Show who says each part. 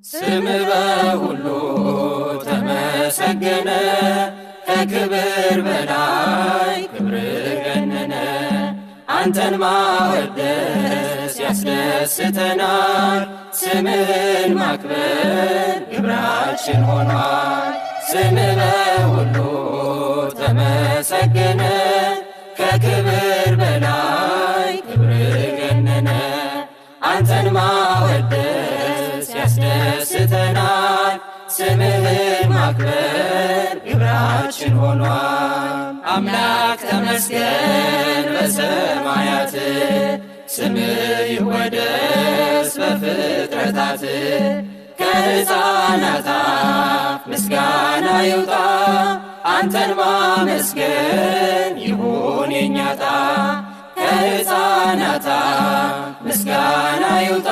Speaker 1: ስምህ በሁሉ ተመሰገነ ከክብር በላይ ክብርህ ገነነ። አንተን ማወደስ ያስደስተናል ስምህን ማክበር ግብራችን ሆኗል። ስምህ በሁሉ ተመሰገነ ከክብር በላይ ክብርህ ገነነ። አንተን ማወደስ ያስደስተናል ስምህን ማክበር ግብራችን ሆኗል። አምላክ ተመስገን በሰማያት ስምህ ይወደስ በፍጥረታት። ከሕፃናት አፍ ምስጋና ይውጣ አንተን ማመስገን ይሁን የኛ ዕጣ። ከሕፃናት አፍ ምስጋና ይውጣ